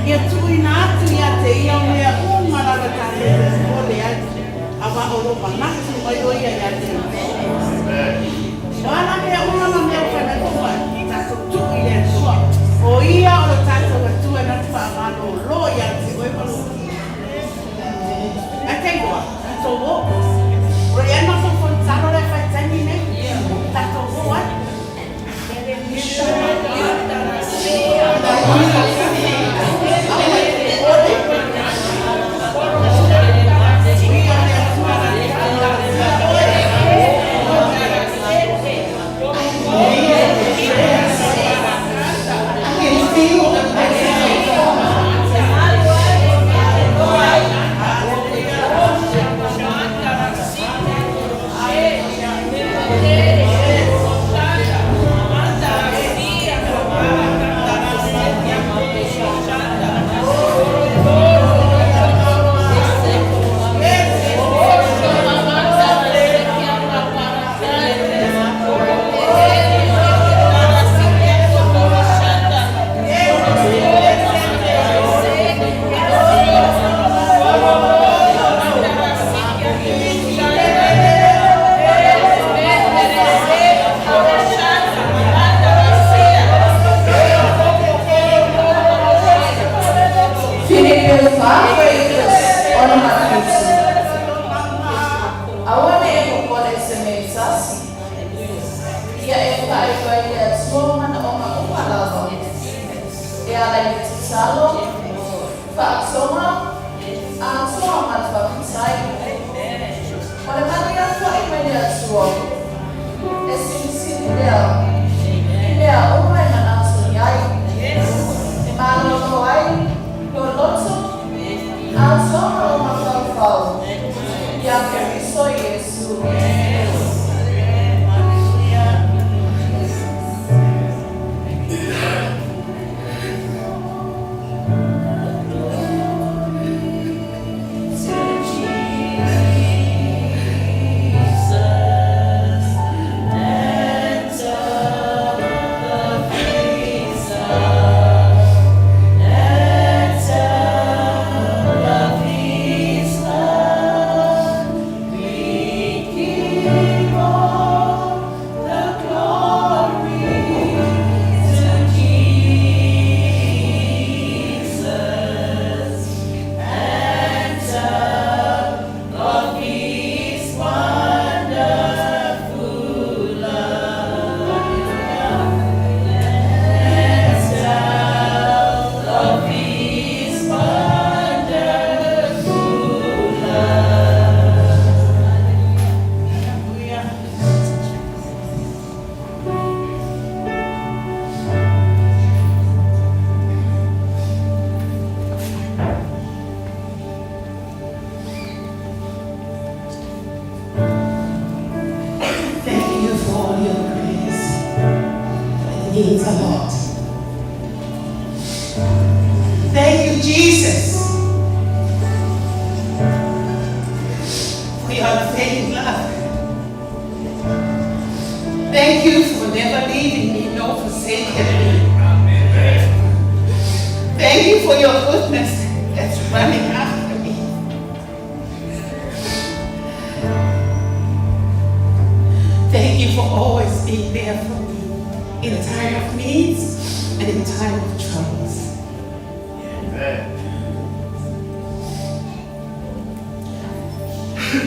Ia tui nā atu ia te ia mea marara tāne o le atu. Awa o ropa natu mai o ia ia te Wana mea unama mea whana tua. Tātou tuki le tua. O ia o tātou atua na tua amano lo ia te oi malu. A te koa, tātou o. O ia no so kon taro le whai tangi ne. Tātou o ai.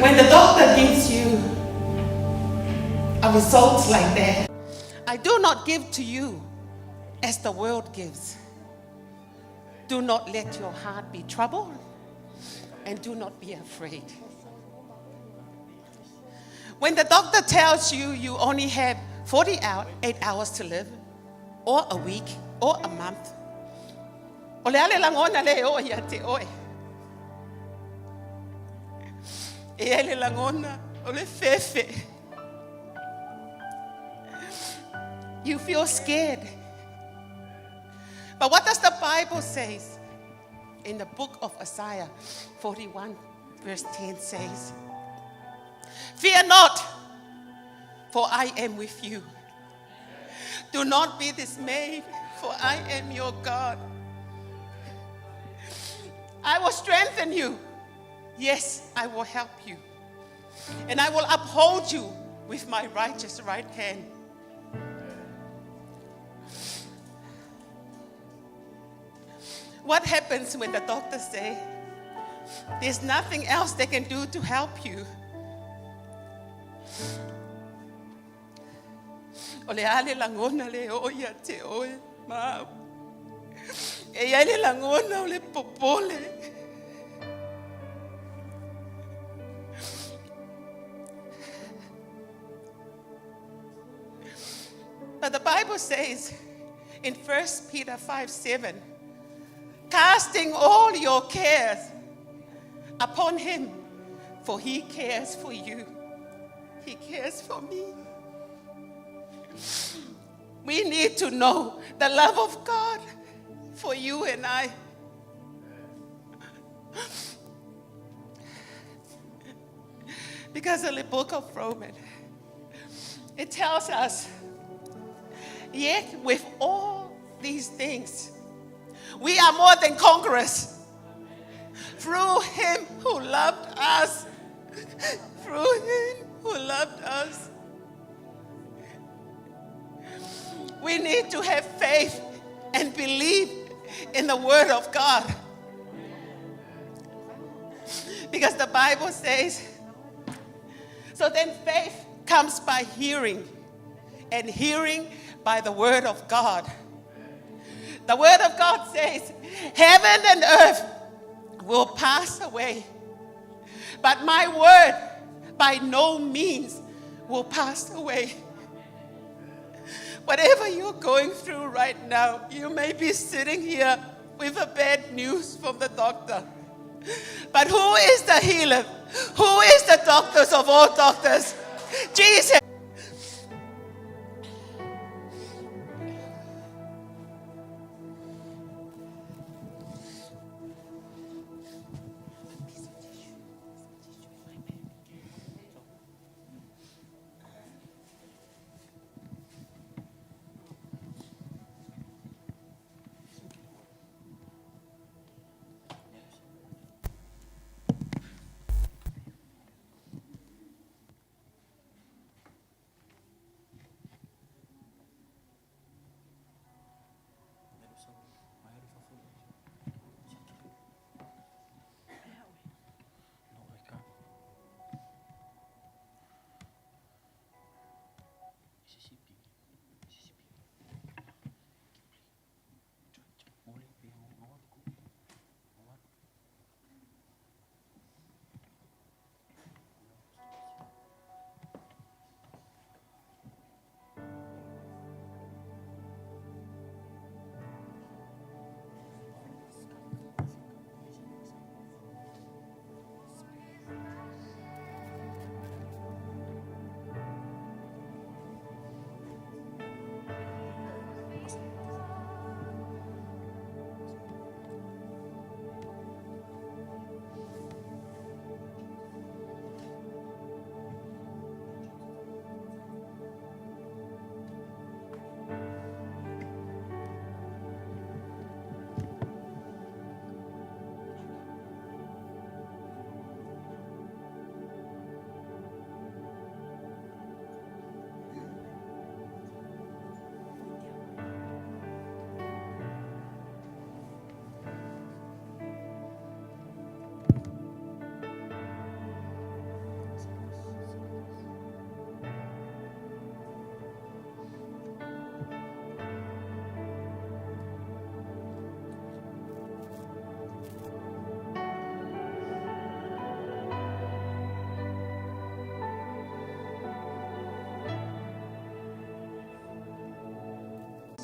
When the doctor gives you a result like that, I do not give to you as the world gives. Do not let your heart be troubled and do not be afraid. When the doctor tells you you only have 48 hours to live, or a week, or a month, ole ale langona le o ia te oe. E ele langona ole fefe. You feel scared. But what does the Bible say? In the book of Isaiah 41 verse 10 says, fear not, for I am with you. Do not be dismayed, for I am your God. I will strengthen you. Yes, I will help you. And I will uphold you with my righteous right hand. What happens when the doctors say, there's nothing else they can do to help you? O le ale langona le oia te oe, ma. E ale langona o le popole. But the Bible says in 1 Peter 5:7, casting all your cares upon him, for he cares for you. He cares for me. We need to know the love of God for you and I. Because in the book of Romans, it tells us, yet with all these things, we are more than conquerors through him who loved us. Through him who loved us. We need to have faith and believe in the word of God. Because the Bible says, so then faith comes by hearing, and hearing by the word of God. The word of God says, heaven and earth will pass away, but my word by no means will pass away. Whatever you're going through right now, you may be sitting here with a bad news from the doctor. But who is the healer? Who is the doctors of all doctors? Jesus.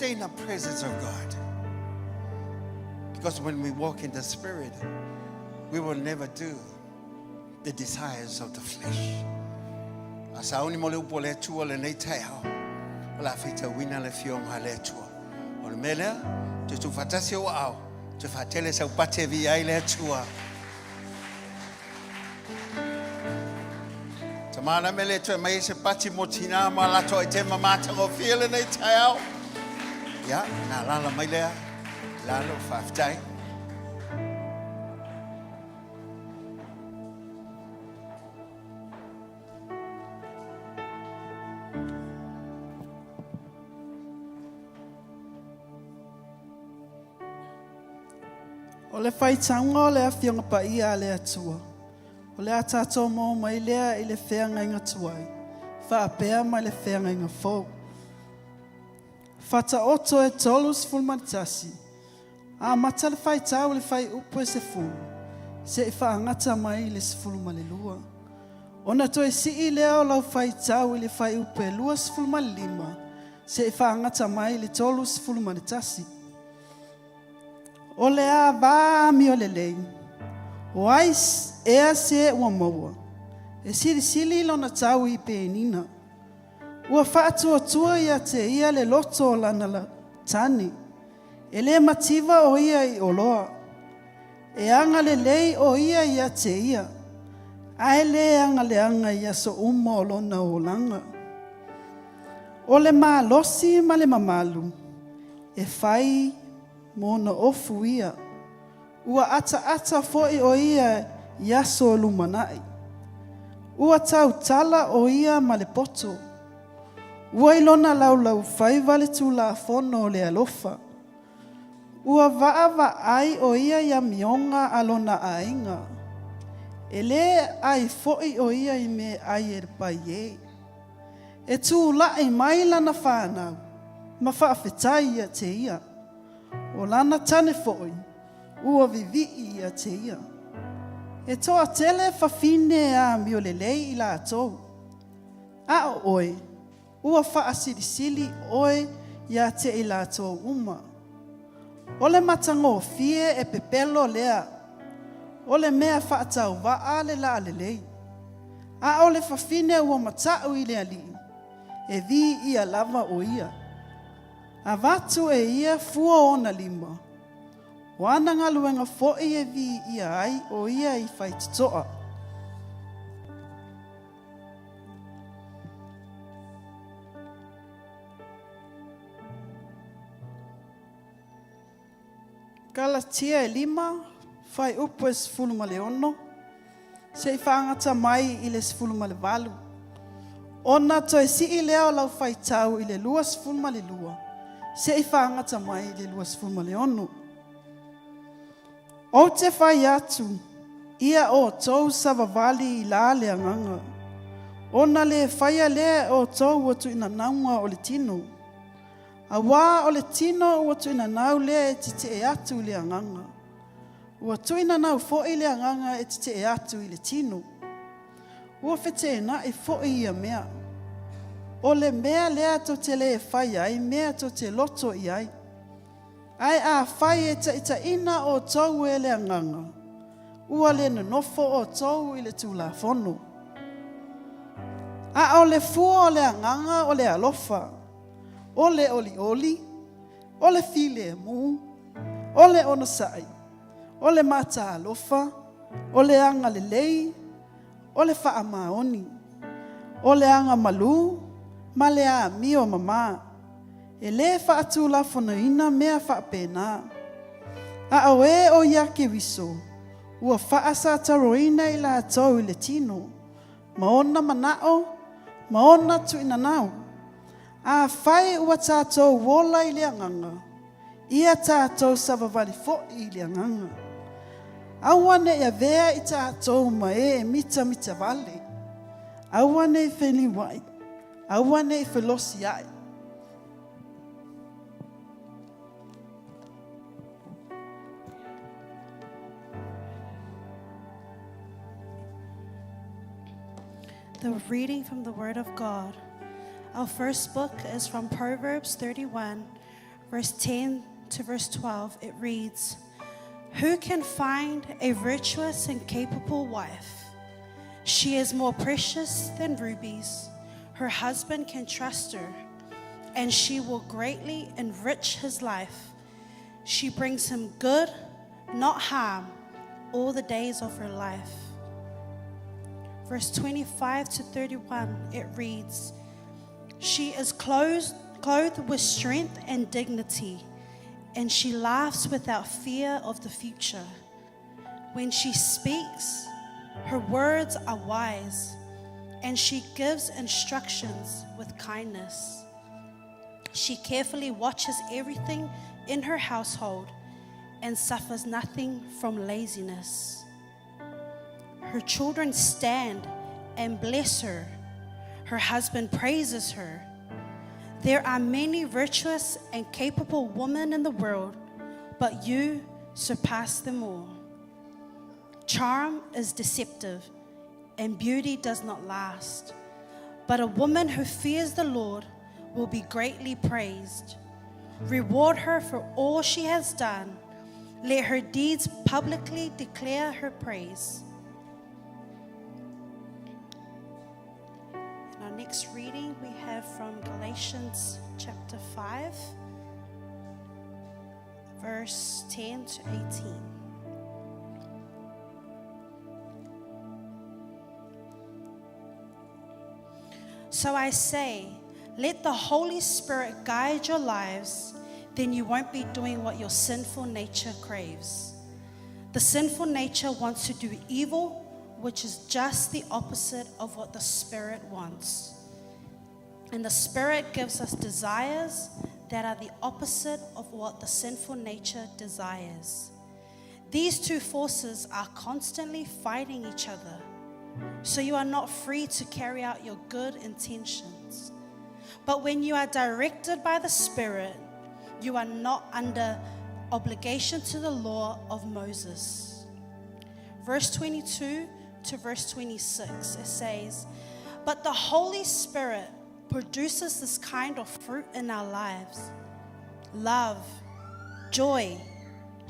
Stay in the presence of God. Because when we walk in the Spirit, we will never do the desires of the flesh. Asa oni mole upo le tua le nei tai hao. Ola fita wina le fiong ha le tua. Ona mele, te tu fatasi o au. Te fatele sa upate vi ai le tua. Tamana mele tu mai se pati motina ma la to te mamata o feel nei tai hao. Ya, na la mai lea. La lo faftai. O le whaitanga o le awhionga pa ia le atua. O le atato mo mai lea I le whenga inga tuai. Whaapea mai le whenga inga fau. Whata oto e tolu sefulumanitasi. A mata le whaitau le whai upo e sefulu. Se I whaangata mai le sefulumalelua. Ona to e si I leo lau whaitau I le whai upo e lua sefulumalelima. Se I whaangata mai le tolu sefulumanitasi. O le a vā mi o le lei. O ais ea se ua maua. E siri sili lona tau I pe nina. Ua whaatua tua ia te ia le loto o lana la tani. E le mativa o ia I oloa. E anga le lei o ia te ia. Ai le anga le anga ia so uma o lona o langa. O le maa losi ma le mamalu. E whai mona ofu ia. Ua ata foi o ia yaso lumanai. Ua tau tala o ia ma le poto. Ua ilona lau whai vale tu la fono le alofa. Ua va ai o ia mionga alona ainga. E le ai foi o ia I me ai e pai e. E tu lai mai lana whanau. Ma whaafetai ia te ia. O lana tane foi. Ua vivi ia te ia. E toa tele whawhine a mio le lei I la atou. A o oe. Ua whaasirisili oe ia te I la atou uma. O le matango fie e pepelo lea. O le mea whaatau waa le la le lei. A o le whawhine ua matau I le ali. E vi ia lava o ia. A vatu e ia fua ona lima. O ana ngaluenga foi e vi ia ai o ia I whaitutoa. Galatia e 5, whai upo e 16. Se I whaangata mai I le 18. Ona to e si I leo lau whaitau I le 2:12. Se I whaangata mai I le 2:12. O te whai atu, ia o tau savavali I la le anganga. Ona le whaia le o tau watu ina naunga o le tino. A wā o le tino ua tuina nau lea e tite e atu I le anganga. Ua tuina nau fo'i le anganga e tite e atu I le tino. Ua whete e na e fo'i ia mea. O le mea lea to te le e whai ai, mea to te loto I ai. Ai a whai e ta ina o tau e le anganga. Ua le nofo o tau I le tūla fono. A o le fua o le anganga o le alofa. O le oli, o le file mu, o le onosai, o le mata alofa, o le anga le lei, o le wha maoni, o le anga malu, ma le a mio mama, e le wha atu la fonoina mea wha pena. A awe o yake wiso, ua wha asa taroina I la tau I le tino, maona manao, maona tu inanau. A whai ua tātou wola I le anganga. Ia tātou savavali fo'i I le anganga. Awane ia vea I tātou ma e mita vale. Awane I wheni wai. Awane I whelosi ai. The reading from the Word of God. Our first book is from Proverbs 31, verse 10 to verse 12. It reads, "Who can find a virtuous and capable wife? She is more precious than rubies. Her husband can trust her, and she will greatly enrich his life. She brings him good, not harm, all the days of her life." Verse 25 to 31, it reads, "She is clothed with strength and dignity, and she laughs without fear of the future. When she speaks, her words are wise, and she gives instructions with kindness. She carefully watches everything in her household, and suffers nothing from laziness. Her children stand and bless her. Her husband praises her. There are many virtuous and capable women in the world, but you surpass them all. Charm is deceptive, and beauty does not last. But a woman who fears the Lord will be greatly praised. Reward her for all she has done. Let her deeds publicly declare her praise. In our next reading, we have from Galatians chapter 5, verse 10 to 18. So I say, let the Holy Spirit guide your lives, then you won't be doing what your sinful nature craves. The sinful nature wants to do evil, which is just the opposite of what the Spirit wants. And the Spirit gives us desires that are the opposite of what the sinful nature desires. These two forces are constantly fighting each other, so you are not free to carry out your good intentions. But when you are directed by the Spirit, you are not under obligation to the law of Moses. Verse 22 to verse 26, it says, but the Holy Spirit produces this kind of fruit in our lives: love, joy,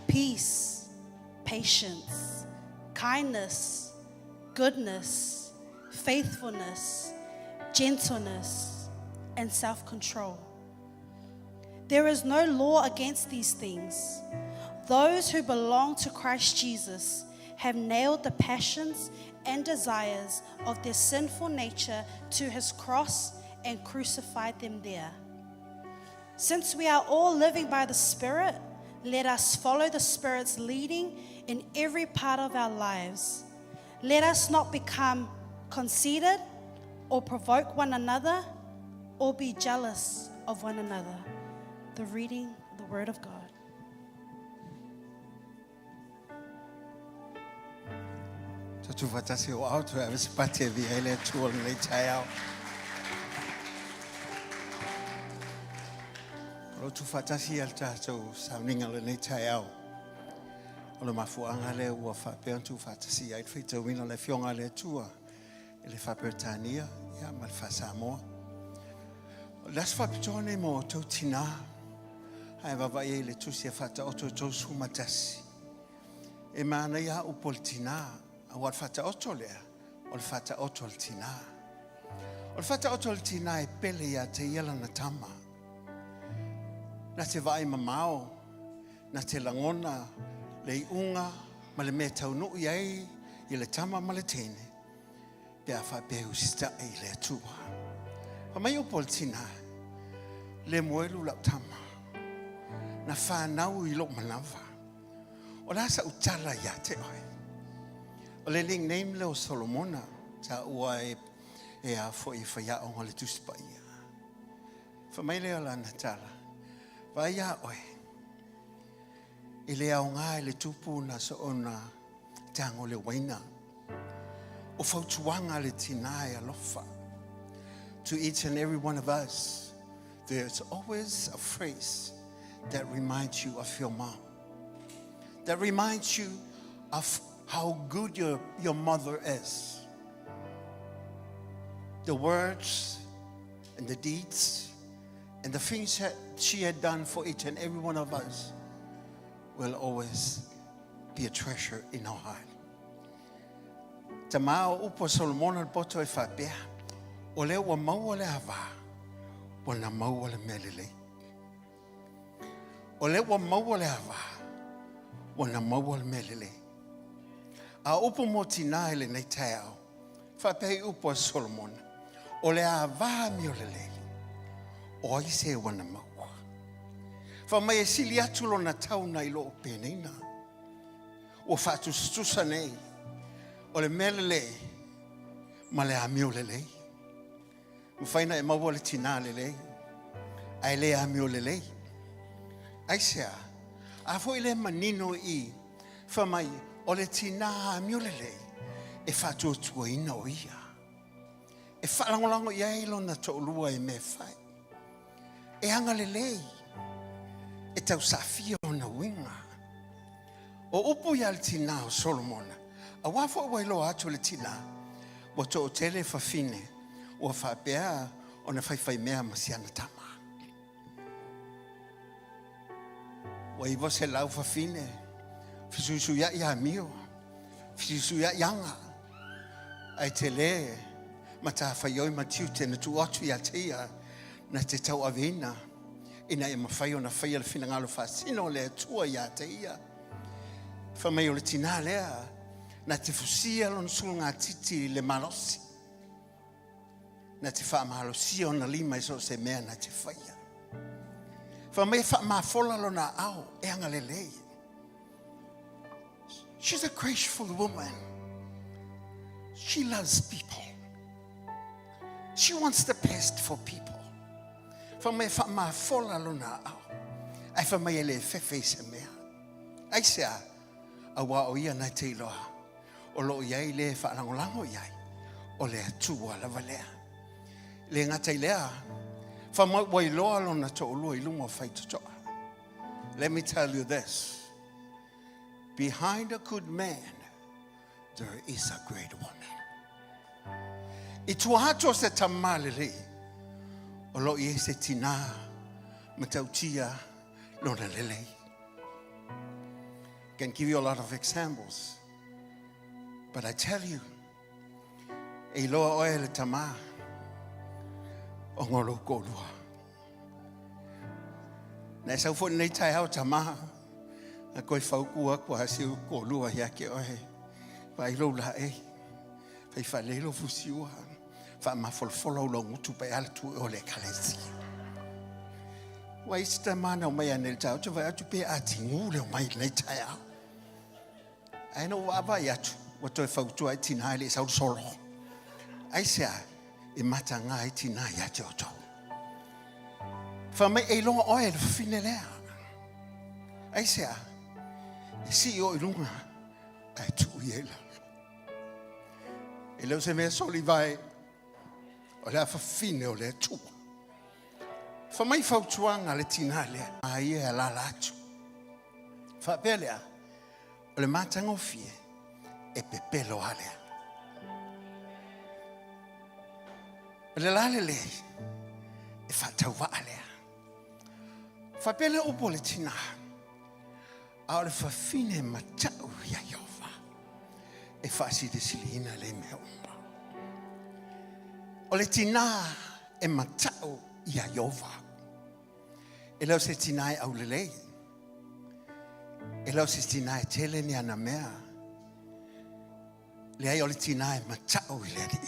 peace, patience, kindness, goodness, faithfulness, gentleness, and self-control. There is no law against these things. Those who belong to Christ Jesus have nailed the passions and desires of their sinful nature to his cross and crucified them there. Since we are all living by the Spirit, let us follow the Spirit's leading in every part of our lives. Let us not become conceited or provoke one another or be jealous of one another. The reading of the Word of God. Tu fatasi o auto e avesse pati vi hele tuol nei taiao. Ro tu fatasi al tato sauninga le nei taiao. O le mafuanga le ua whapea tu fatasi ai whita wina le fionga le tua. E le whapertania ia mal whasamoa. Las whapitone mo tau tina. Hai wawa e le tusi e whata o tau sumatasi. E maana ia upol tina. Awal fata otolea, ol fata otol tina. Ol fata otol tina e pele ya te yela na tama. Na te vai mamao, na te langona, le unga, ma le me taunu iai, i le tama ma le tene. Pea wha pehu sita e le atua. Pa mai opol tina, le moelu lau tama. Na whanau I lo manawa. O nasa utala ya te oi. O le ling name leo Solomona, ta ua e a fo I whaia o le tuspa ia. Whamai leo la natala, vaia oe. I le au ngā le tupu na so ona tango le waina. O fautuanga le tina e alofa. To each and every one of us, there's always a phrase that reminds you of your mom. That reminds you of how good your mother is. The words and the deeds and the things that she had done for each and every one of us will always be a treasure in our heart. Tamao upo Solomona poto e whapea. O leo wa maua le hava. O na maua le melele. O leo wa maua le hava. O na maua le melele. A upo mo tina ele nei tau. Whapei upo Solomon. O le a vaha mi o le lei. O ai se wana maua. Whamai e sili atu lo na tau na ilo o peneina. O whatu stusa nei. O le mele lei. Ma le a mi o le lei. Mwhaina e maua le tina le lei. Ai le a mi o le lei. Ai sea. A fo ile manino I fa mai o le tina miolele e fa tuatua ina o ia. E fa langolango ia ilo na to lua e me fai. E anga lelei e tau safia o na winga. O upu ia le tina o Solomona. A wafo wa ilo atu le tina. Wa to o tele fa fine. Wa fa pea o na fai mea masiana tama. Wa iwa se lau fa fine. Fisusu ya mio. Fisusu ya yanga. Ai tele. Mata fa yoi matiu te na tu atu ya teia. Na te tau avena. Ina e mawhai o na whai ala whina ngalo whasino le tua ya teia. Whamai o le tina lea. Na te fusia lon sul ngā titi le malosi. Na te wha mahalosia o na lima iso se mea na te whaia. Whamai wha mafola lona au e anga le lei. She's a graceful woman. She loves people. She wants the best for people. Whamai wha mafola lona au. Ai whamai ele whewhei se mea. Ai sea, a wā o ia nai te iloa. O lo iai le whaalangolango iai. O le atua lava lea. Le ngata ilea. Whamai wai loa lona to olua ilunga whaitotoa. Let me tell you this. Behind a good man, there is a great woman. I tuahato se tamalele. O lo iai se tina. Matautia lona lelei. Can give you a lot of examples. But I tell you, e loa oe le tama o ngolo kolua. Na sau fo nei tai au tama a koe whaukua kua siu kolua ya ke oe. Vai lo la e. Vai fa leilo fusiua. Fa ma folfolo lo ngutu pe altu o le kalesi. Wai sta mana o mai anel tau tu vai atu pe ati ngule o mai nei tai au. Ai no wa vai atu. Wato e whautua e tina ele sau solo. Ai sea, e mata ngā e tina ia te oto. Whamai e longa oe le whine lea. Ai sea, e si o i lunga, ai tu i ela. E leo se mea soli vai, o lea whawhine o lea tu. Whamai whautuanga le tina lea, a ia e la atu. Whapea lea, o le matanga o fie, e pepelo alea. Le lale le, e whatau wa alea. Whapele upo le tina, a o le whawhine matau ia Iova, e whasi de silina le mea umba. O le tina e matau ia Iova, e lau se tina e au lelei, e lau se tina e tele ni ana mea, le ai o le tina e matau i le ri.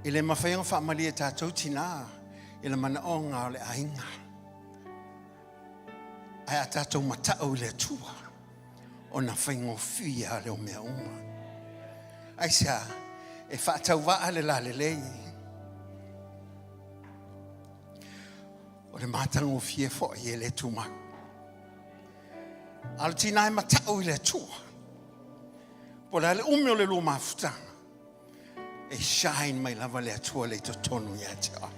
I le mawhaianga whaamali e tātou tina, i le mana o ngā o le ainga. Ai a tātou matau i le tua, o na whaingo whia le o mea uma. Ai sea, e whaatau waa le la le lei. O le mātango whia fo i le tuma. Al tina e matau i le tua. Po le ume o le lua mafutanga. E shine mai lava le atua le tonu ia te a.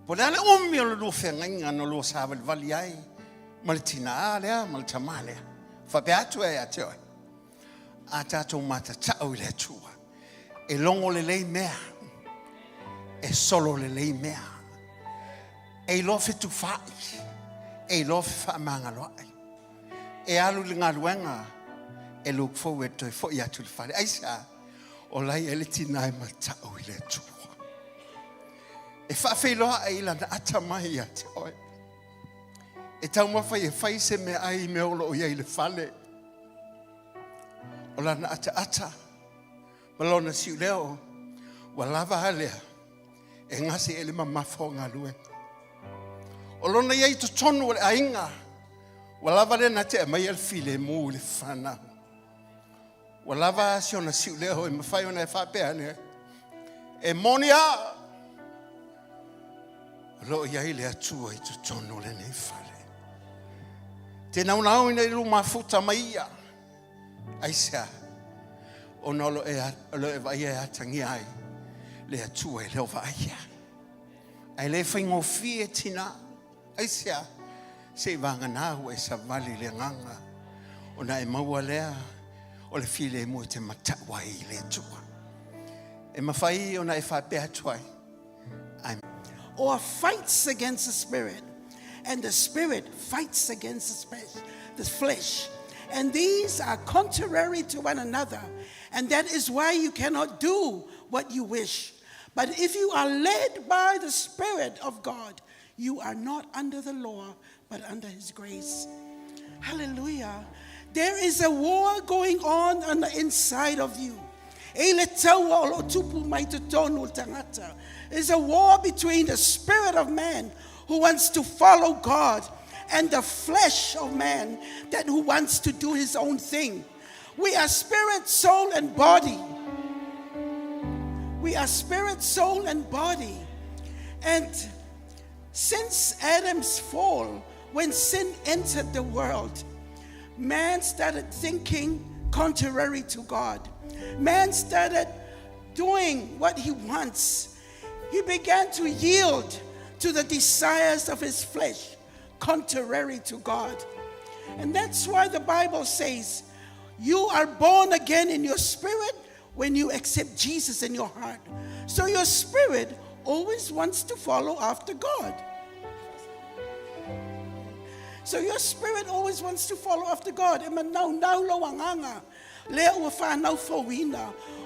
Po le ume o le lua whengainga no lua sawa le vali ai. Ma le tina a lea, ma le tama lea. Whape atu e a te oi. A tātou mata tau i le atua. E longo le lei mea. E solo le lei mea. E lo fitu whai. E lo wha manga loai. E alu le ngā luenga. E look forward to fo ia tu le whare. Aisa, o lai ele tina e matau i le tua. E whawhiloa e ila na atamai ia te oe. E tau mawhai e whai se me ai me olo o ia i le whale. O la na ata. Malona siu leo, wa lava halea. E ngasi ele mamafo ngā lue. O lona iai to tonu le ainga. Wa lava le na te mai al file mu le whanau. Wa lava si ona siu leo e mawhai ona e whapea ne. E monia. Lo iai le atua I tu tono le nei fale. Te naunau ina ilu mafuta maia. Aisa. O nolo lo e vai e atangi ai. Le atua I leo vaia. Ai le whaingo fie tina. Aisa. Se vanga nau e sa vali le nganga. O na e maua lea. O le file e mua te matawa I le atua. E mawhai o na e whapea tuai. Or fights against the spirit, and the spirit fights against the flesh. And these are contrary to one another, and that is why you cannot do what you wish. But if you are led by the Spirit of God, you are not under the law, but under His grace. Hallelujah. There is a war going on the inside of you. There's a war between the spirit of man who wants to follow God and the flesh of man that who wants to do his own thing. We are spirit, soul, and body. We are spirit, soul, and body. And since Adam's fall, when sin entered the world, man started thinking contrary to God. Man started doing what he wants. He began to yield to the desires of his flesh, contrary to God. And that's why the Bible says, you are born again in your spirit when you accept Jesus in your heart. So your spirit always wants to follow after God. So your spirit always wants to follow after God.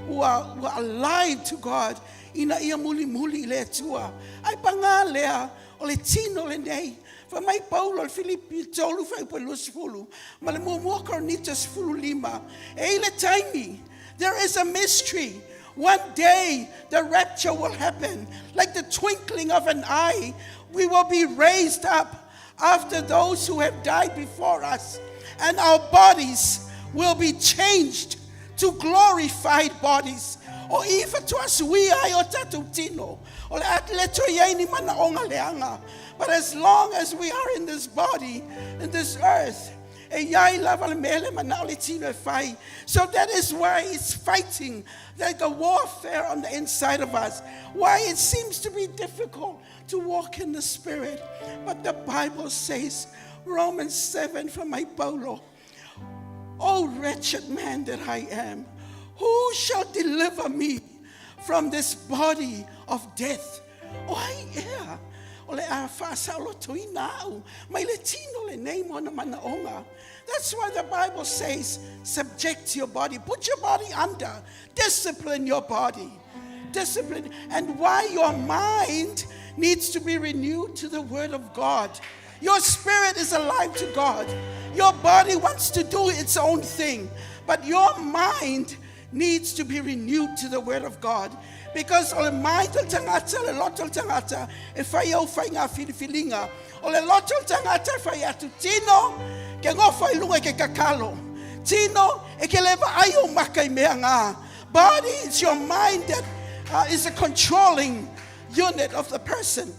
Who are alive to God. Ina ia muli le tua. Ai panga lea o le tino le nei. Fa mai Paulo Filipi tolu fa pelus fulu. Ma le mo cornitas fulu lima. E le taimi. There is a mystery. One day the rapture will happen. Like the twinkling of an eye, we will be raised up after those who have died before us, and our bodies will be changed to glorified bodies. O ifa to us we are tino. But as long as we are in this body, in this earth, so that is why it's fighting like a warfare on the inside of us. Why it seems to be difficult to walk in the Spirit. But the Bible says, Romans 7 from my Paulo, "O wretched man that I am, who shall deliver me from this body of death?" Oh, yeah. That's why the Bible says, subject your body. Put your body under. Discipline your body. Discipline. And why your mind needs to be renewed to the Word of God. Your spirit is alive to God. Your body wants to do its own thing. But your mind needs to be renewed to the Word of God. Because o le mai tol tangata, le lot tol tangata, e fai au fai ngā whiriwhiringa. O le lot tol tangata e fai atu tino, ke ngō fai lunga ke kakalo. Tino, e ke lewa ai o maka I mea ngā. Body, it's your mind that is a controlling unit of the person.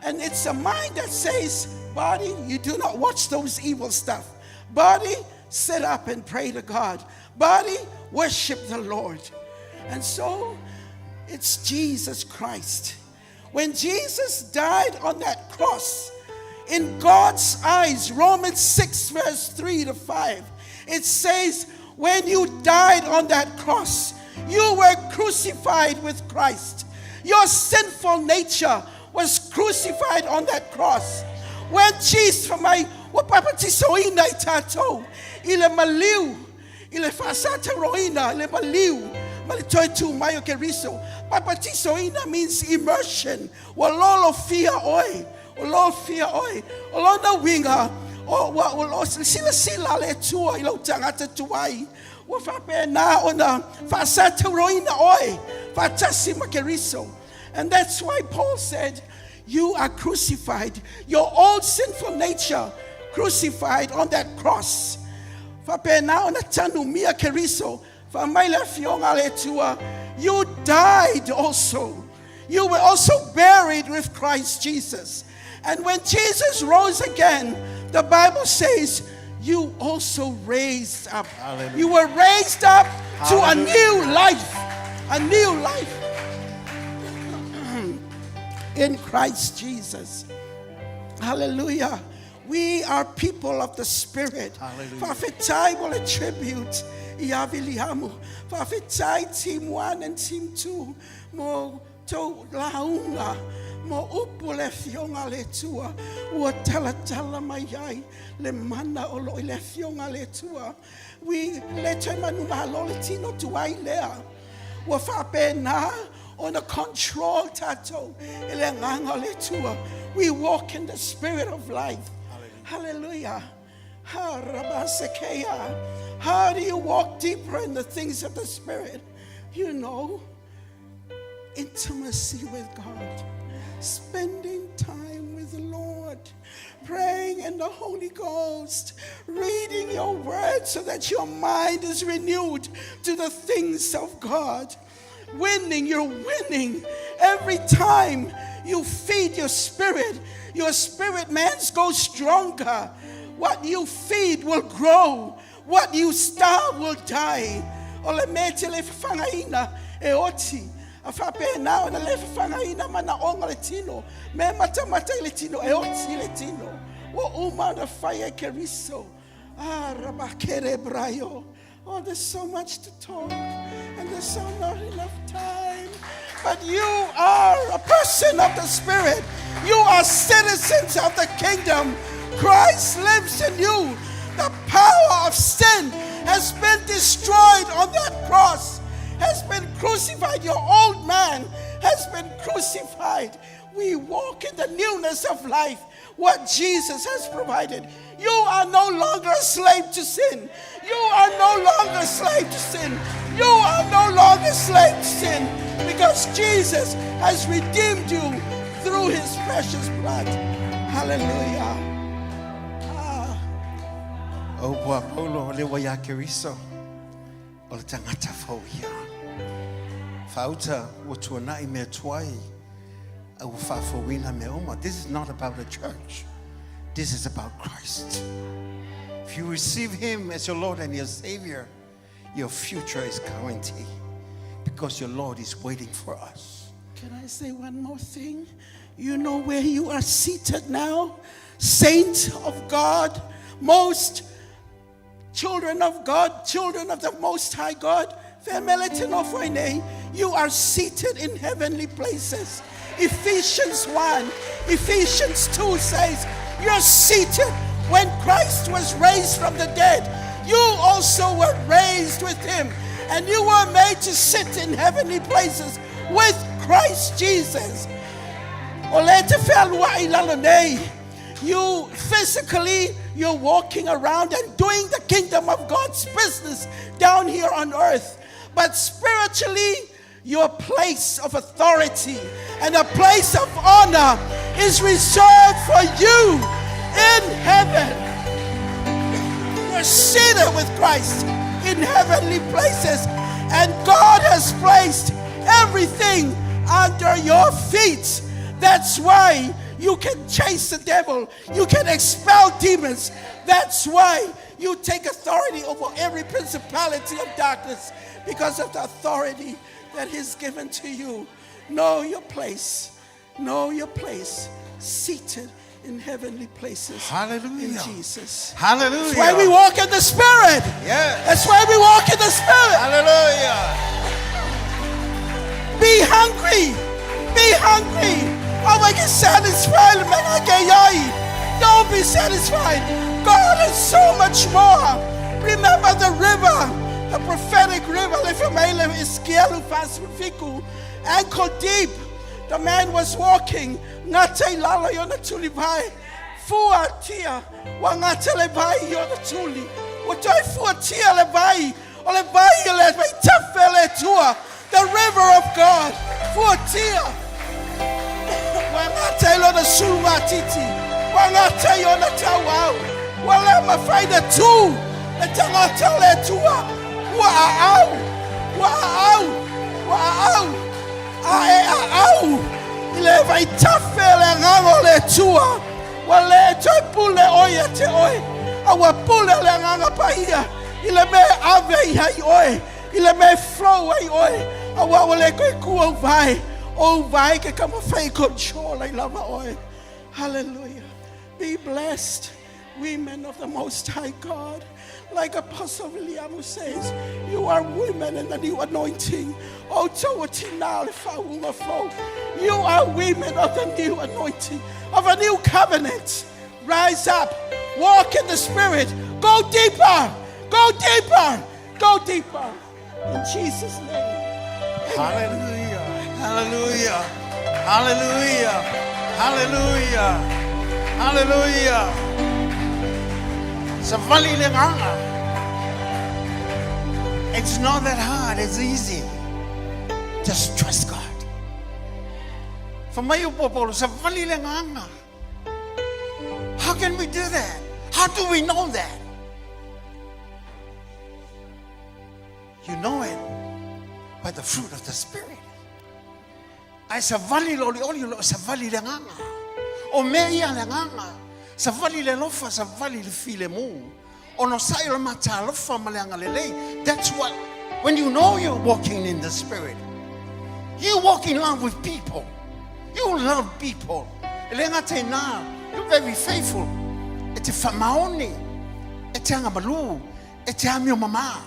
And it's a mind that says, body, you do not watch those evil stuff. Body, sit up and pray to God. Body, worship the Lord. And so, it's Jesus Christ. When Jesus died on that cross, in God's eyes, Romans 6 verse 3 to 5, it says, when you died on that cross, you were crucified with Christ. Your sinful nature was crucified on that cross. When Jesus, for my wapapatisoina itato, ile maliu, ile fasata roina, ile maliu, malitoitu mayo keriso. Papatisoina means immersion. Walolo fia oi, walolo fia oi, walona winga, o sila le tua ilo tangata tuai. Wafape na ona fasata roina oi, fatasi makeriso. And that's why Paul said, you are crucified. Your old sinful nature crucified on that cross. Fape na ona tanu mia keriso. You died also. you were also buried with Christ Jesus. And when Jesus rose again, the Bible says, you also raised up. Hallelujah. You were raised up to a Hallelujah. new life. A new life. In Christ Jesus. Hallelujah. We are people of the Spirit. Hallelujah. Fafetai will attribute Iaviliamu. Fafetai team 1 and team 2. Mo to launga. Mo upule fionga le tua. Ua tala mayai. Le mana olo ile fionga le tua. We let him manuma tino to ailea. Ua fape na. On a control tato. We walk in the spirit of life. Hallelujah. How do you walk deeper in the things of the Spirit? You know, intimacy with God, spending time with the Lord, praying in the Holy Ghost, reading your word so that your mind is renewed to the things of God. Winning, you're winning. Every time you feed your spirit man goes stronger. What you feed will grow. What you starve will die. Ole mete le fangaina e oti. Afape na ona le fangaina mana onga le tino. Me mata le tino e oti le tino. Wo uma na fire keriso. Rabakere brayo. Oh, there's so much to talk, and there's so not enough time. But you are a person of the Spirit. You are citizens of the kingdom. Christ lives in you. The power of sin has been destroyed on that cross, has been crucified. Your old man has been crucified. We walk in the newness of life, what Jesus has provided. You are no longer a slave to sin. You are no longer a slave to sin. You are no longer a slave to sin because Jesus has redeemed you through his precious blood. Hallelujah. O bua paulo le waya keriso. O le tangata fauia. Fauta o tuana I me tuai. Au fafawina me oma. This is not about the church. This is about Christ. If you receive him as your Lord and your Savior, your future is guaranteed because your Lord is waiting for us. Can I say one more thing? You know where you are seated now? Saint of God, most children of God, children of the Most High God. You are seated in heavenly places. Ephesians 1, Ephesians 2 says, you're seated when Christ was raised from the dead. You also were raised with him, and you were made to sit in heavenly places with Christ Jesus. You physically, you're walking around and doing the kingdom of God's business down here on earth. But spiritually, your place of authority and a place of honor is reserved for you in heaven. You're seated with Christ in heavenly places, and God has placed everything under your feet. That's why you can chase the devil. You can expel demons. That's why you take authority over every principality of darkness, because of the authority that is given to you. Know your place. Know your place. Seated in heavenly places. Hallelujah. In Jesus. Hallelujah. That's why we walk in the Spirit. Yes. That's why we walk in the Spirit. Hallelujah. Be hungry. Be hungry. Oh, I get satisfied. Don't be satisfied. God is so much more. Remember the river, the prophetic river, ankle deep. The man was walking. The river of God. au ile vai tafele ngalo le tua wale toi pule oya te oi awa pule le nganga paia ile me ave hai oi ile me flow ai oi awa wale ko ku vai ke kama fai control ai lava oi. Hallelujah. Be blessed, women of the Most High God. Like Apostle William says, you are women in the new anointing. You are women of the new anointing, of a new covenant. Rise up, walk in the Spirit, go deeper, go deeper, go deeper. In Jesus' name. Hallelujah. Hallelujah. Hallelujah. Hallelujah. Hallelujah. Savali lenganga. It's not that hard, it's easy. Just trust God. For my popolo, savali lenganga. How can we do that? How do we know that? You know it by the fruit of the Spirit. I savali loli oli lo savali lenganga. O meia lenganga. Savali le lofa, savali le file mu. Ono sai lo mata lofa maleanga lele. That's what, when you know you're walking in the Spirit, you walk in love with people. You love people. Elenga te na, you're very faithful. Ete famaoni, ete angamalu, ete amio mama.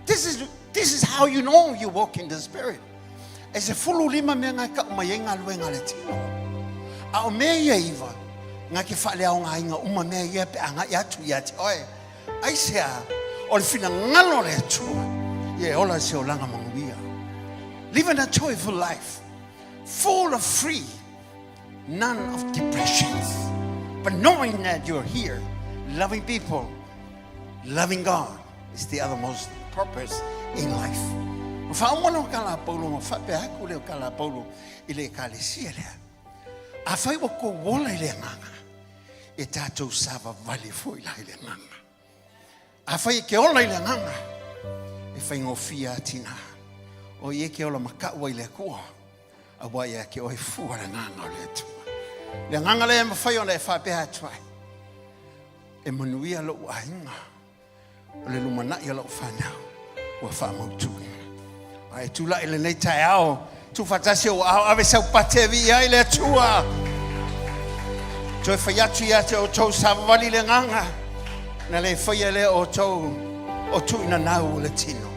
This is how you know you walk in the Spirit. As a fulu lima menga ka umayenga luenga letino. A umeya iva. Nga ke fale au nga inga uma mea ia pe anga yatu yati oe ai sea o le fina ngalo le tua ye ola se o langa manguia living a joyful life full of free, none of depressions, but knowing that you're here loving people, loving God is the othermost purpose in life. Whaamono kala paulo ma whape haku leo kala paulo ile kalesia lea a whai wako wola ile nganga e tātou sava vale fo ila ile nganga. A whai ke ola ile nganga e whai ngofia tina. O ie ke ola makaua ile kua a waia ke oi fua le nganga o le tua. Le nganga le ma whai ona e whapea tuai. E manuia lo uahinga o le lumanai o lo whanau ua whamautui. Ai tula ile nei tai ao tu fatasi o ave sau patevi ai le tua. Toi whaiatu ia te o tau savali le nganga. Na le whaia le o tau o tu ina nau le tino.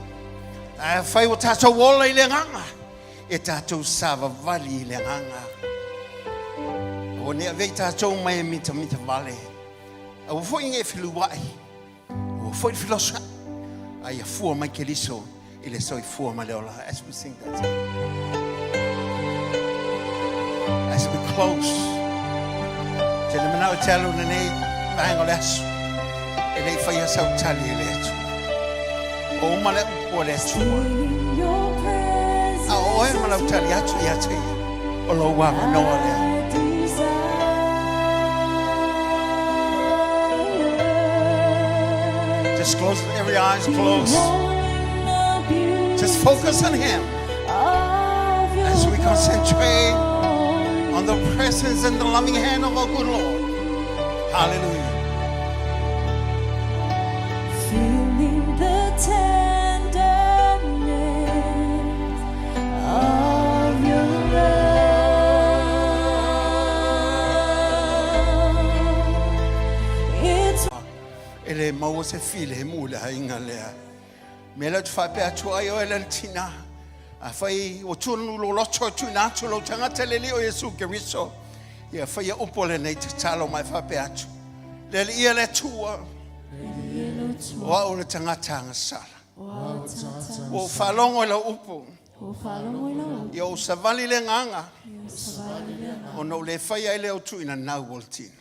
Ai whai o tātou wola i le nganga. E tātou savali le nganga. O nea vei tātou mai mita vale. Au fwoi nge whiluai. O fwoi filosa. Ai a fua mai ke liso. Ile soi fua ma leola. As we sing that. As we close. Te le manao te alu na nei vaenga le asu. E nei whaia sau tali le atu. O umale ua le atua. A oe malau tali atu i atu i. O lo wanga noa lea. Just close, every eye's closed. Just focus on Him as we concentrate on the presence and the loving hand of our good Lord. Hallelujah. Feeling the tenderness of your love. It's Ele mau se file mula inga lea. Mela tu fa pe atu ai o ele tina. A fai o tunu lo locho tu na tu lo tanga teleli o Yesu Kristo. Ia fai o pole nei te talo mai fa pe atu. Le ia le tua. Wa o le tanga tanga sala. O falongo le upo. Ia o savali le nganga. O no le fai ai le o tu ina nau voltino.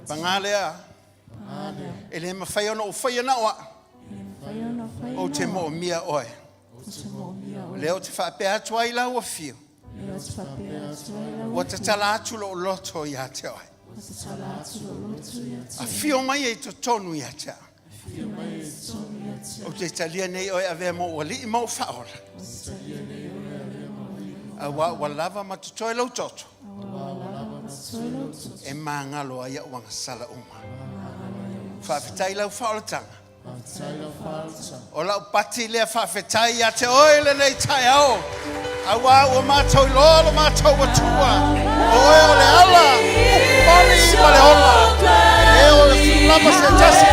Pangalea. Ele ma fai ona o fai na wa. O te mo mia oe. Leo te whape atu ai lau a fio. O te tala atu lo loto i a te oe. A fio mai e to tonu i a te oe. O te talia nei oe a vea mo o li i mau whaola. Awa walava matutoi lau toto. E mangalo ia wanga sala uma. Whawhetai lau whaolatanga. O lau pati lea whawhetai ia te oile nei tai au. Awa ua mātou lolo mātou watua. O e o le ala. Mani ma le ola. E o le lama se tasi